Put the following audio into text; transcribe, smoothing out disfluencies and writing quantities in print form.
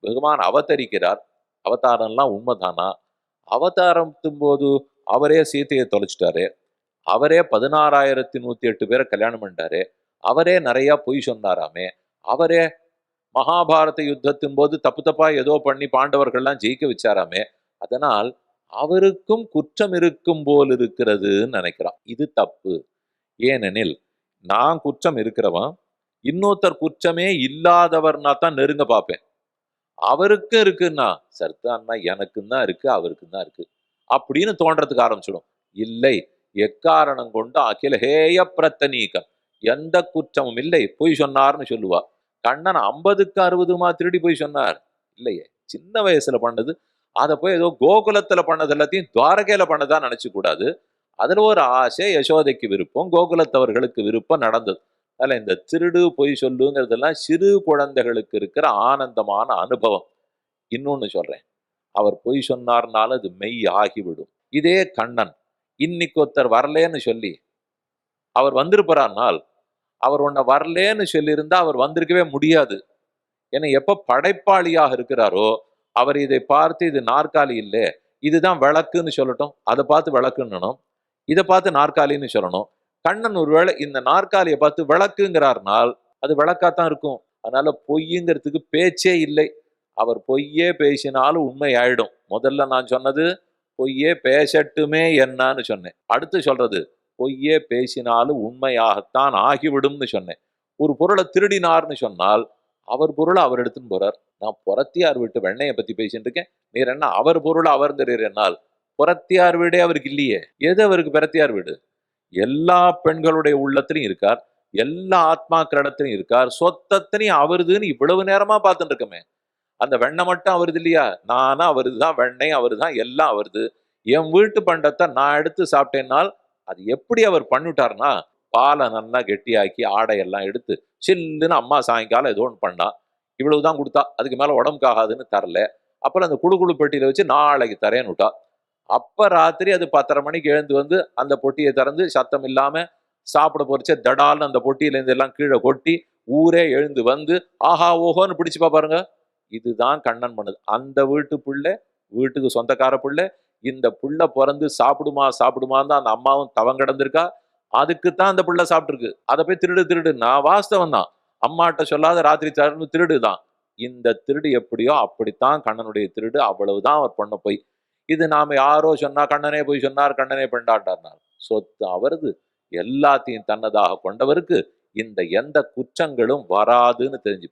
பெருமான் அவதரிக்கிறார். அவதாரம்லாம் உண்மைதானா? அவதாரத்தும் போது அவரே சீதையை தொலைச்சிட்டாரு. அவரே 16,108 பேரை கல்யாணம் பண்ணிட்டாரு. அவரே நிறைய பொய் சொன்னாராமே. அவரே மகாபாரத யுத்தத்தின் போது தப்பு தப்பா ஏதோ பண்ணி பாண்டவர்கள்லாம் ஜெயிக்க வச்சாராமே. அதனால் அவருக்கும் குற்றம் இருக்கும் போல் இருக்கிறதுன்னு நினைக்கிறான். இது தப்பு. ஏனெனில் நான் குற்றம் இருக்கிறவன், இன்னொருத்தர் குற்றமே இல்லாதவர்னா தான் நெருங்க பார்ப்பேன். அவருக்கும் இருக்குன்னா சரிதான்னா எனக்கும் தான் இருக்கு, அவருக்கும் தான் இருக்கு அப்படின்னு தோன்றதுக்கு ஆரம்பிச்சிடும். இல்லை, எக்காரணம் கொண்டு அகிலஹேய பிரத்தனீகம், எந்த குற்றமும் இல்லை, பொய் சொன்னார்னு சொல்லுவா. கண்ணன் 50க்கு 60மா திருடி போய் சொன்னார்? இல்லையே, சின்ன வயசுல பண்ணது. அதை போய் ஏதோ கோகுலத்துல பண்ணது எல்லாத்தையும் துவாரகையில பண்ணதான் நினைச்சு கூடாது. அதுல ஒரு ஆசை, யசோதைக்கு விருப்பம், கோகுலத்தவர்களுக்கு விருப்பம் நடந்தது. அதில் இந்த திருடு பொய் சொல்லுங்கிறதெல்லாம் சிறு குழந்தைகளுக்கு இருக்கிற ஆனந்தமான அனுபவம். இன்னொன்னு சொல்றேன், அவர் பொய் சொன்னார்னாலும் அது மெய் ஆகிவிடும். இதே கண்ணன் இன்னைக்கு ஒருத்தர் வரலேன்னு சொல்லி அவர் வந்திருப்பார்னால், அவர் உன்னை வரலேன்னு சொல்லியிருந்தா அவர் வந்திருக்கவே முடியாது. ஏன்னா எப்ப படைப்பாளியாக இருக்கிறாரோ அவர் இதை பார்த்து இது நாற்காலி இல்லை, இதுதான் விளக்குன்னு சொல்லட்டும், அதை பார்த்து விளக்குன்னணும், இதை பார்த்து நாற்காலின்னு சொல்லணும். கண்ணன் ஒருவேளை இந்த நாற்காலியை பார்த்து விளக்குங்கிறார்னால் அது விளக்காத்தான் இருக்கும். அதனால பொய்யுங்கிறதுக்கு பேச்சே இல்லை. அவர் பொய்யே பேசினாலும் உண்மை ஆயிடும். முதல்ல நான் சொன்னது பொய்யே பேசட்டுமே என்னன்னு சொன்னேன். அடுத்து சொல்றது பொய்யே பேசினாலும் உண்மையாகத்தான் ஆகிவிடும்னு சொன்னேன். ஒரு பொருளை திருடினார்னு சொன்னால் அவர் பொருளை அவர் எடுத்துன்னு போறார். நான் புறத்தியார் வீட்டு வெண்ணையை பத்தி பேசிட்டு இருக்கேன், நீர் என்ன அவர் பொருளை அவர்ங்கிறீர் என்னால்? புறத்தியார் வீடே அவருக்கு இல்லையே, எது அவருக்கு பிறத்தியார் வீடு? எல்லா பெண்களுடைய உள்ளத்திலையும் இருக்கார், எல்லா ஆத்மாக்கள் இடத்துலையும் இருக்கார், சொத்தத்திலையும் அவருதுன்னு இவ்வளவு நேரமா பார்த்துட்டு இருக்கமே. அந்த வெண்ணெய் மட்டும் அவருது இல்லையா? நானா அவருதுதான், வெண்ணெய் அவருதான், எல்லாம் அவருது. என் வீட்டு பண்டத்தை நான் எடுத்து சாப்பிட்டேன்னால் அது எப்படி அவர் பண்ணிட்டார்னா, பாலை நல்லா கெட்டியாக்கி ஆடையெல்லாம் எடுத்து சில்லுன்னு அம்மா சாயங்காலம் ஏதோ ஒன்று பண்ணா, இவ்வளவுதான் கொடுத்தா, அதுக்கு மேல உடம்புக்கு ஆகாதுன்னு தரல. அப்புறம் அந்த குழு பெட்டியில வச்சு நாளைக்கு தரேன்னு விட்டா. அப்ப ராத்திரி அது 10:30 மணிக்கு எழுந்து வந்து அந்த பொட்டியை திறந்து சத்தம் இல்லாம சாப்பிட போறச்ச தடால்னு அந்த பொட்டியில இருந்து எல்லாம் கீழே கொட்டி ஊரே எழுந்து வந்து ஆஹா ஓஹோன்னு பிடிச்சு பாருங்க. இதுதான் கண்ணன் பண்ணுது. அந்த வீட்டு பிள்ளை, வீட்டுக்கு சொந்தக்கார பிள்ளை, இந்த புள்ள பிறந்து சாப்பிடுமா சாப்பிடுமான்னு அந்த அம்மாவும் தவம் கிடந்திருக்கா. அதுக்குத்தான் அந்த புள்ள சாப்பிட்டுருக்கு. அதை போய் திருடு திருடு, நான் வாஸ்தவம் தான், அம்மாட்ட சொல்லாத ராத்திரி திருடு தான். இந்த திருடு எப்படியோ அப்படித்தான் கண்ணனுடைய திருடு. அவ்வளவுதான் அவர் பண்ண போய். இது நாம யாரோ சொன்னா கண்ணனே போய் சொன்னார், கண்ணனே பெண்டாட்டார்னார். சொத்து அவரது, எல்லாத்தையும் தன்னதாக கொண்டவருக்கு இந்த எந்த குற்றங்களும் வராதுன்னு தெரிஞ்சுப்போம்.